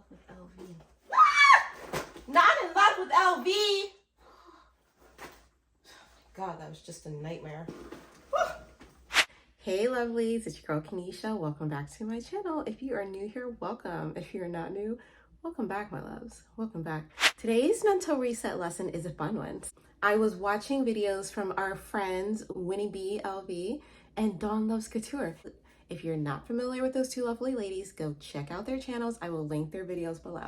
with LV. Not in love with LV! God, that was just a nightmare. Hey lovelies, it's your girl Kenesha. Welcome back to my channel. If you are new here, welcome. If you're not new, welcome back, my loves. Welcome back. Today's mental reset lesson is a fun one. I was watching videos from our friends Winnie LV and Dawn Loves Couture. If you're not familiar with those two lovely ladies, go check out their channels. I will link their videos below.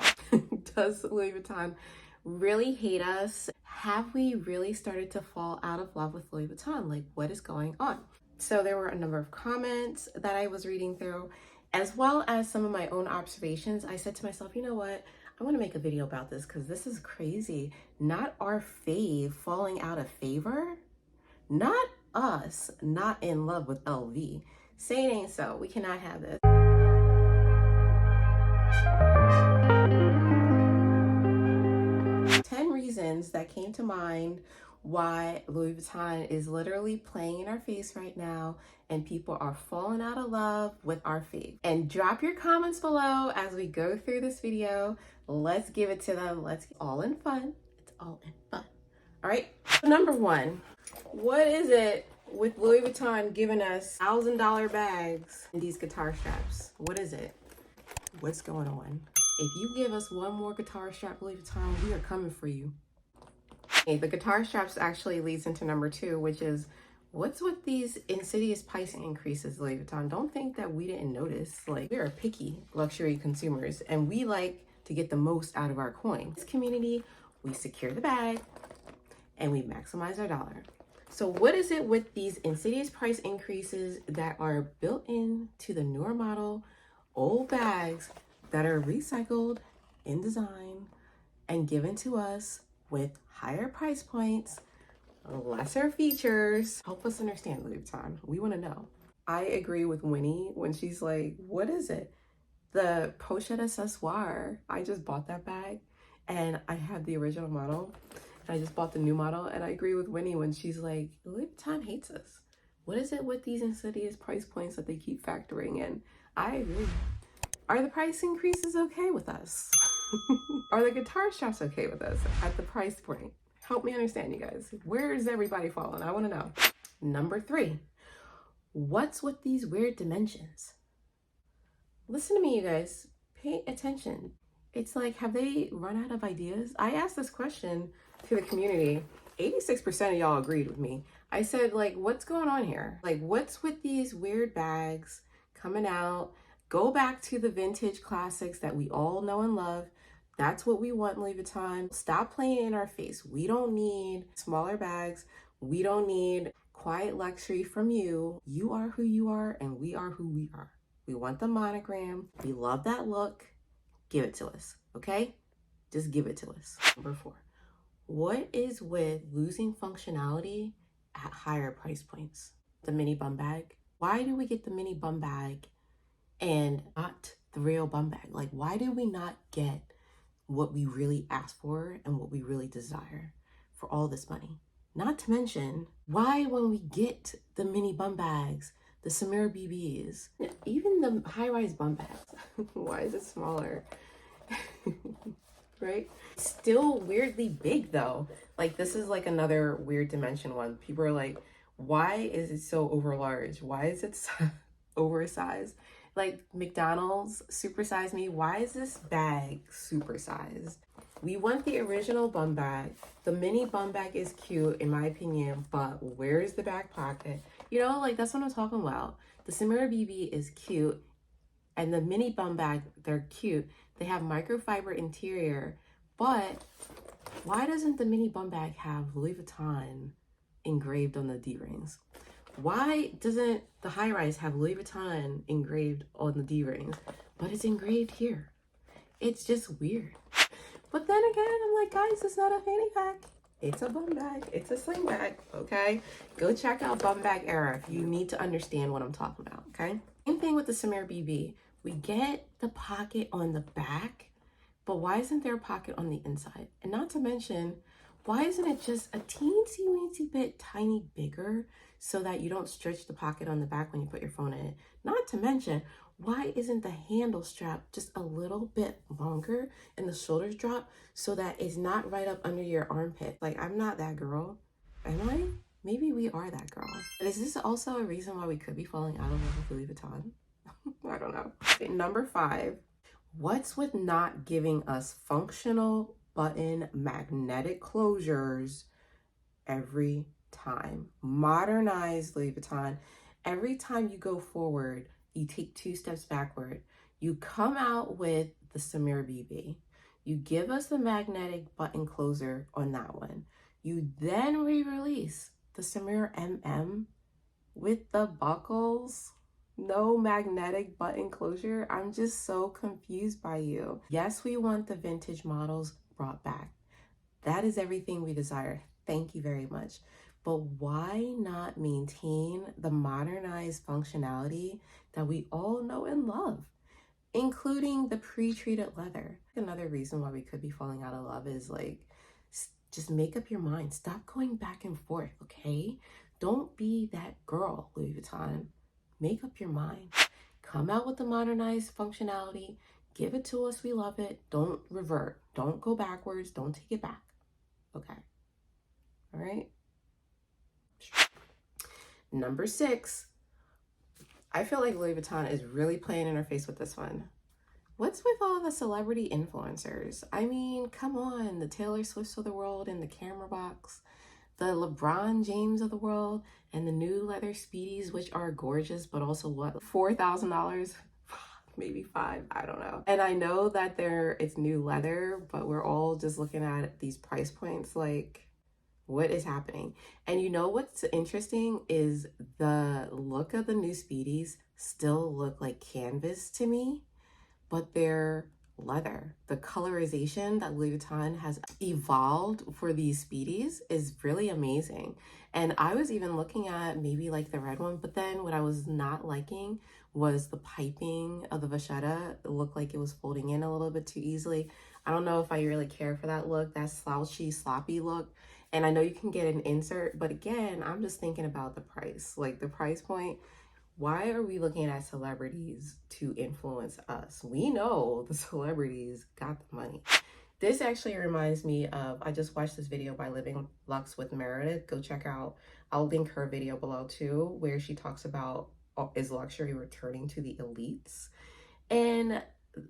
Does Louis Vuitton really hate us? Have we really started to fall out of love with Louis Vuitton? Like, what is going on? So there were a number of comments that I was reading through, as well as some of my own observations. I said to myself, you know what? I want to make a video about this because this is crazy. Not our fave falling out of favor. Not us not in love with LV. Say it ain't so. We cannot have this. Reasons that came to mind why Louis Vuitton is literally playing in our face right now and people are falling out of love with our fave. And drop your comments below as we go through this video. Let's give it to them. Let's all in fun. It's all in fun. All right. Number one, what is it with Louis Vuitton giving us $1,000 bags and these guitar straps? What is it? What's going on? If you give us one more guitar strap, Louis Vuitton, we are coming for you. Okay, the guitar straps actually leads into number two, which is what's with these insidious pricing increases, Louis Vuitton? Don't think that we didn't notice. Like, we are picky luxury consumers and we like to get the most out of our coin. This community, we secure the bag and we maximize our dollar. So what is it with these insidious price increases that are built into the newer model, old bags that are recycled in design and given to us with higher price points, lesser features? Help us understand, Louis Vuitton. We want to know. I agree with Winnie when she's like, what is it? The Pochette Accessoire. I just bought that bag and I have the original model. And I just bought the new model, and I agree with Winnie when she's like, Louis Vuitton hates us. What is it with these insidious price points that they keep factoring in? I agree. Are the price increases okay with us? Are the guitar straps okay with us at the price point? Help me understand, you guys. Where is everybody falling? I want to know. Number three, what's with these weird dimensions? Listen to me, you guys. Pay attention. It's like, have they run out of ideas? I asked this question to the community. 86% of y'all agreed with me. I said, like, what's going on here? Like, what's with these weird bags coming out? Go back to the vintage classics that we all know and love. That's what we want, Louis Vuitton. Stop playing in our face. We don't need smaller bags. We don't need quiet luxury from you. You are who you are and we are who we are. We want the monogram. We love that look. Give it to us, okay? Just give it to us. Number four, what is with losing functionality at higher price points? The mini bum bag. Why do we get the mini bum bag and not the real bum bag? Like, why do we not get what we really ask for and what we really desire for all this money? Not to mention, why when we get the mini bum bags, the Samira BBs, even the high-rise bum bags, why is it smaller? Right? Still weirdly big though. Like, this is like another weird dimension one. People are like, why is it so over large? Why is it so oversized? Like McDonald's supersize me. Why is this bag supersized? We want the original bum bag. The mini bum bag is cute in my opinion, but where is the back pocket? You know, like, that's what I'm talking about. The Samira BB is cute and the mini bum bag, they're cute. They have microfiber interior, but why doesn't the mini bum bag have Louis Vuitton engraved on the D-rings? Why doesn't the high-rise have Louis Vuitton engraved on the D-rings, but it's engraved here? It's just weird. But then again, I'm like, guys, it's not a fanny pack. It's a bum bag. It's a sling bag, okay? Go check out Bum Bag Era if you need to understand what I'm talking about, okay? Same thing with the Samira BB. We get the pocket on the back, but why isn't there a pocket on the inside? And not to mention, why isn't it just a teensy weensy bit tiny bigger so that you don't stretch the pocket on the back when you put your phone in it. Not to mention, why isn't the handle strap just a little bit longer and the shoulders drop so that it's not right up under your armpit? Like, I'm not that girl. Am I? Maybe we are that girl. But is this also a reason why we could be falling out of love with Louis Vuitton? I don't know. Okay, number 5, what's with not giving us functional button magnetic closures every time? Modernize Louis Vuitton. Every time you go forward, you take 2 steps backward. You come out with the Samir BB. You give us the magnetic button closer on that one. You then re-release the Samir MM with the buckles. No magnetic button closure. I'm just so confused by you. Yes, we want the vintage models brought back. That is everything we desire. Thank you very much. But why not maintain the modernized functionality that we all know and love, including the pre-treated leather? Another reason why we could be falling out of love is like, just make up your mind. Stop going back and forth, okay? Don't be that girl, Louis Vuitton. Make up your mind. Come out with the modernized functionality. Give it to us. We love it. Don't revert. Don't go backwards. Don't take it back. Okay. All right. Number 6. I feel like Louis Vuitton is really playing in our face with this one. What's with all the celebrity influencers? I mean, come on. The Taylor Swifts of the world in the camera box, the LeBron James of the world, and the new leather Speedies, which are gorgeous, but also what, $4,000? Maybe 5, I don't know. And I know that it's new leather, but we're all just looking at these price points like, what is happening? And you know what's interesting is the look of the new Speedies still look like canvas to me, but they're leather. The colorization that Louis Vuitton has evolved for these Speedies is really amazing. And I was even looking at maybe like the red one, but then what I was not liking was the piping of the vachetta. It looked like it was folding in a little bit too easily. I don't know if I really care for that look, that slouchy, sloppy look. And I know you can get an insert, but again, I'm just thinking about the price, like the price point. Why are we looking at celebrities to influence us? We know the celebrities got the money. This actually reminds me of, I just watched this video by Living Luxe with Meredith. Go check out, I'll link her video below too, where she talks about, is luxury returning to the elites? And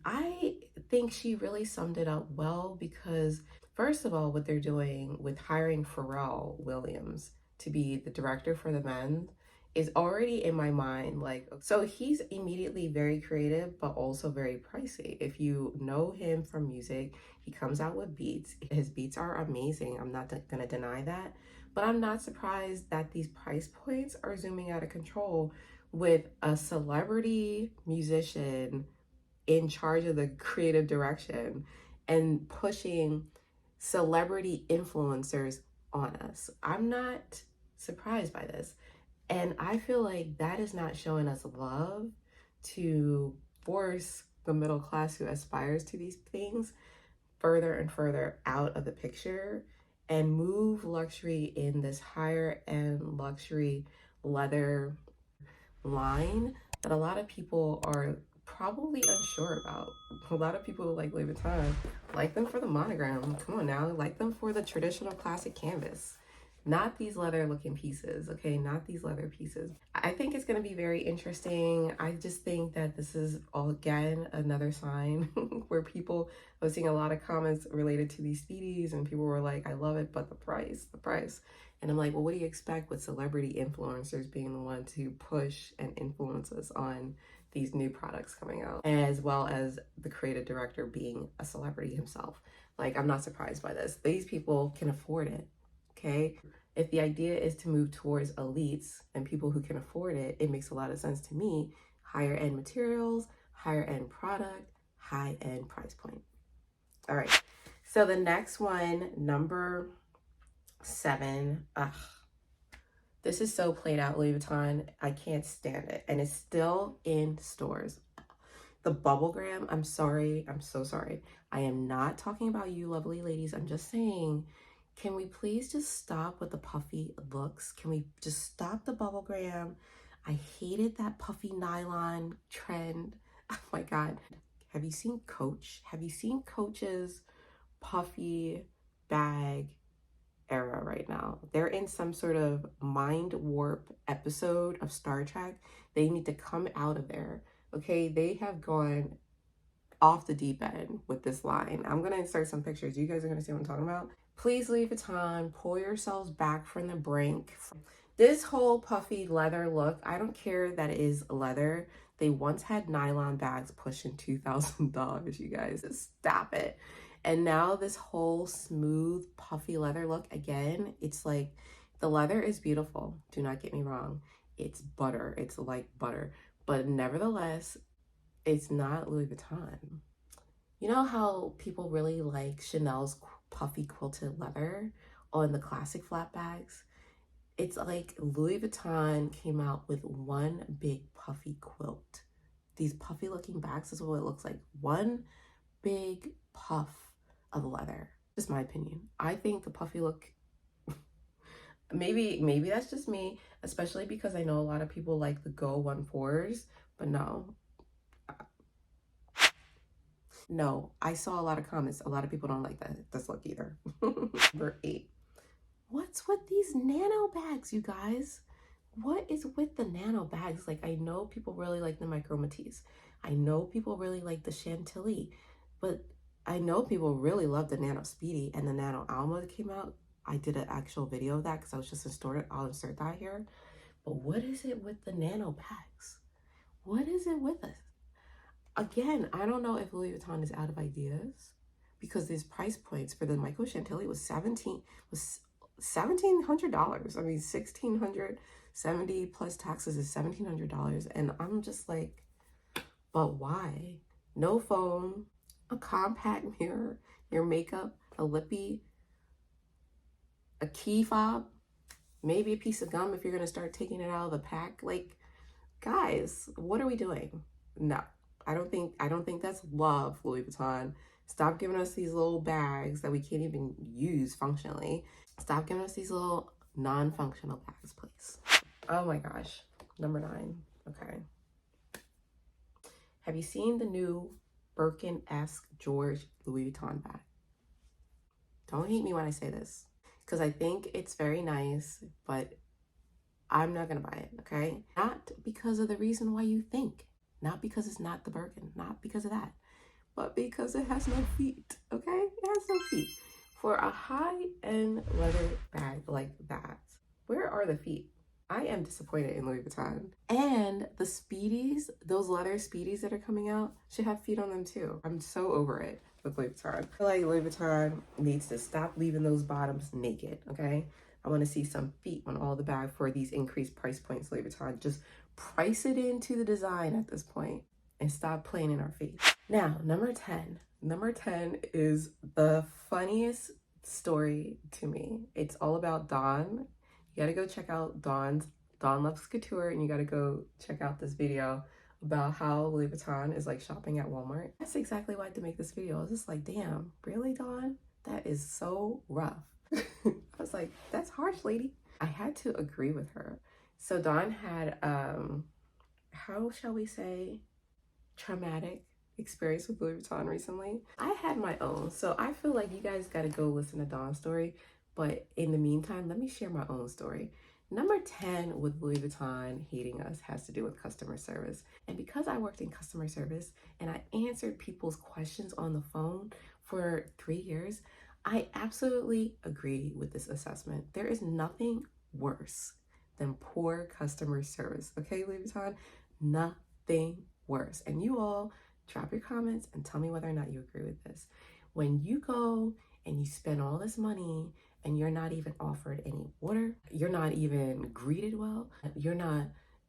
I think she really summed it up well, because first of all, what they're doing with hiring Pharrell Williams to be the director for the men is already in my mind. Like, so he's immediately very creative, but also very pricey. If you know him from music, he comes out with beats. His beats are amazing. I'm not gonna deny that, but I'm not surprised that these price points are zooming out of control with a celebrity musician in charge of the creative direction and pushing celebrity influencers on us. I'm not surprised by this. And I feel like that is not showing us love to force the middle class who aspires to these things further and further out of the picture and move luxury in this higher end luxury leather line that a lot of people are probably unsure about. A lot of people like Louis Vuitton like them for the monogram. Come on now, like them for the traditional classic canvas. Not these leather looking pieces, okay? Not these leather pieces. I think it's gonna be very interesting. I just think that this is all, again, another sign where people, I was seeing a lot of comments related to these Speedies and people were like, I love it, but the price. And I'm like, well, what do you expect with celebrity influencers being the one to push and influence us on these new products coming out, as well as the creative director being a celebrity himself? Like, I'm not surprised by this. These people can afford it, okay? If the idea is to move towards elites and people who can afford it, it makes a lot of sense to me. Higher end materials, higher end product, high end price point. All right, so the next one, number 7. This is so played out, Louis Vuitton. I can't stand it. And it's still in stores. The bubblegram, I'm sorry. I'm so sorry. I am not talking about you lovely ladies. I'm just saying, Can we please just stop with the puffy looks? Can we just stop the bubblegram? I hated that puffy nylon trend. Oh my God. Have you seen Coach? Have you seen Coach's puffy bag era right now? They're in some sort of mind warp episode of Star Trek. They need to come out of there. Okay, they have gone off the deep end with this line. I'm gonna insert some pictures. You guys are gonna see what I'm talking about. Please leave it on. Pull yourselves back from the brink. This whole puffy leather look, I don't care that it is leather. They once had nylon bags pushing $2,000, you guys. Stop it. And now this whole smooth puffy leather look, again, it's like the leather is beautiful. Do not get me wrong. It's butter. It's like butter. But nevertheless, it's not Louis Vuitton. You know how people really like Chanel's puffy quilted leather on the classic flat bags? It's like Louis Vuitton came out with one big puffy quilt. These puffy looking bags is what it looks like. One big puff of leather. Just my opinion. I think the puffy look, maybe that's just me, especially because I know a lot of people like the Go 1.4s, but no. No, I saw a lot of comments. A lot of people don't like this look either. Number 8. What's with these nano bags, you guys? What is with the nano bags? Like, I know people really like the Micro Matisse. I know people really like the Chantilly. But I know people really love the Nano Speedy and the Nano Alma that came out. I did an actual video of that because I was just in I'll insert that here. But what is it with the nano bags? What is it with us? Again, I don't know if Louis Vuitton is out of ideas because these price points for the Micro Chantilly was $1,700. I mean, $1,670 plus taxes is $1,700, and I'm just like, but why? No phone, a compact mirror, your makeup, a lippy, a key fob, maybe a piece of gum if you're gonna start taking it out of the pack. Like, guys, what are we doing? No. I don't think that's love, Louis Vuitton. Stop giving us these little bags that we can't even use functionally. Stop giving us these little non-functional bags, please. Oh my gosh. Number 9. Okay. Have you seen the new Birkin-esque George Louis Vuitton bag? Don't hate me when I say this, because I think it's very nice, but I'm not gonna buy it, okay? Not because of the reason why you think. Not because it's not the Birkin, not because of that, but because it has no feet, okay? It has no feet. For a high-end leather bag like that, where are the feet? I am disappointed in Louis Vuitton. And the Speedies, those leather Speedies that are coming out, should have feet on them too. I'm so over it with Louis Vuitton. I feel like Louis Vuitton needs to stop leaving those bottoms naked, okay? I want to see some feet on all the bag for these increased price points, Louis Vuitton. Just price it into the design at this point and stop playing in our face. Now, number 10. Number 10 is the funniest story to me. It's all about Dawn. You gotta go check out Dawn Loves Couture, and you gotta go check out this video about how Louis Vuitton is like shopping at Walmart. That's exactly why I had to make this video. I was just like, damn, really, Dawn? That is so rough. I was like, that's harsh, lady. I had to agree with her. So Dawn had, how shall we say, traumatic experience with Louis Vuitton recently. I had my own, so I feel like you guys got to go listen to Dawn's story. But in the meantime, let me share my own story. Number 10 with Louis Vuitton hating us has to do with customer service. And because I worked in customer service and I answered people's questions on the phone for 3 years, I absolutely agree with this assessment. There is nothing worse than poor customer service. Okay, Louis Vuitton? Nothing worse. And you all drop your comments and tell me whether or not you agree with this. When you go and you spend all this money and you're not even offered any water, you're not even greeted well, you're not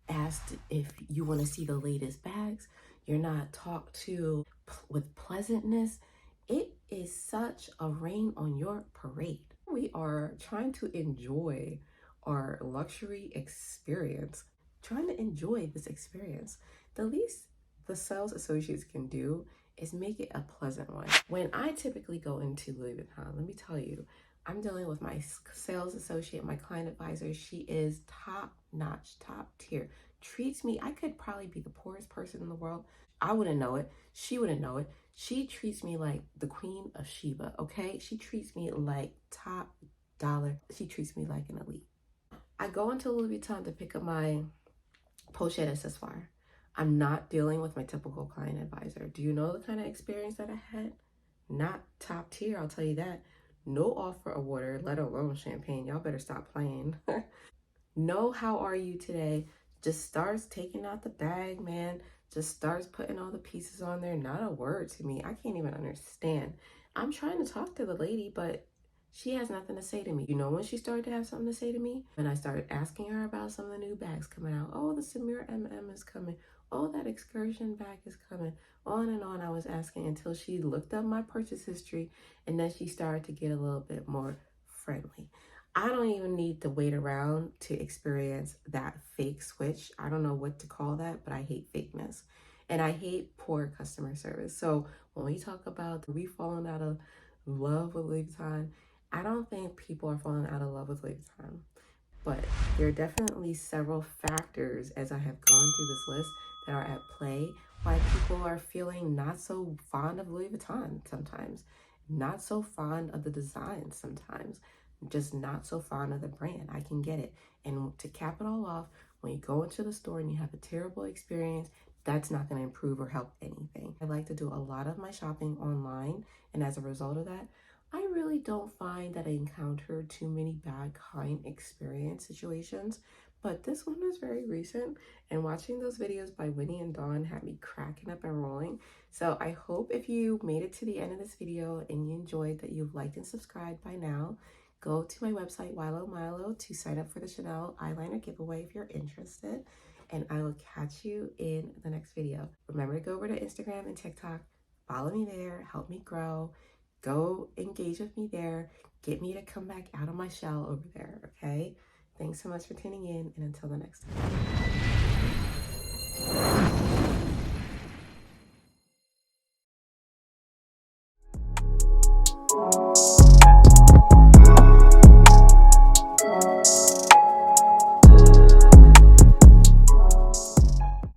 asked if you want to see the latest bags, you're not talked to with pleasantness, it is such a rain on your parade. We are trying to enjoy our luxury experience, trying to enjoy this experience. The least the sales associates can do is make it a pleasant one. When I typically go into Louis Vuitton, let me tell you, I'm dealing with my sales associate, my client advisor. She is top notch, top tier. Treats me, I could probably be the poorest person in the world. I wouldn't know it. She wouldn't know it. She treats me like the Queen of Sheba, okay? She treats me like top dollar. She treats me like an elite. I go into Louis Vuitton to pick up my pochette accessoire. I'm not dealing with my typical client advisor. Do you know the kind of experience that I had? Not top tier, I'll tell you that. No offer of water, let alone champagne. Y'all better stop playing. No, how are you today? Just starts taking out the bag, man. Just starts putting all the pieces on there. Not a word to me. I can't even understand. I'm trying to talk to the lady, but she has nothing to say to me. You know when she started to have something to say to me? When I started asking her about some of the new bags coming out. Oh, the Samir MM is coming. Oh, that excursion bag is coming. On and on I was asking until she looked up my purchase history, and then she started to get a little bit more friendly. I don't even need to wait around to experience that fake switch. I don't know what to call that, but I hate fakeness. And I hate poor customer service. So when we talk about we falling out of love with Louis Vuitton, I don't think people are falling out of love with Louis Vuitton. But there are definitely several factors as I have gone through this list that are at play why people are feeling not so fond of Louis Vuitton sometimes, not so fond of the design sometimes, just not so fond of the brand. I can get it. And to cap it all off, when you go into the store and you have a terrible experience, that's not going to improve or help anything. I like to do a lot of my shopping online, and as a result of that, I really don't find that I encounter too many bad client experience situations, but this one was very recent, and watching those videos by Winnie and Dawn had me cracking up and rolling. So I hope if you made it to the end of this video and you enjoyed, that you've liked and subscribed by now. Go to my website, LVoe Milo, to sign up for the Chanel eyeliner giveaway if you're interested, and I will catch you in the next video. Remember to go over to Instagram and TikTok, follow me there, help me grow. Go engage with me there. Get me to come back out of my shell over there, okay? Thanks so much for tuning in, and until the next time.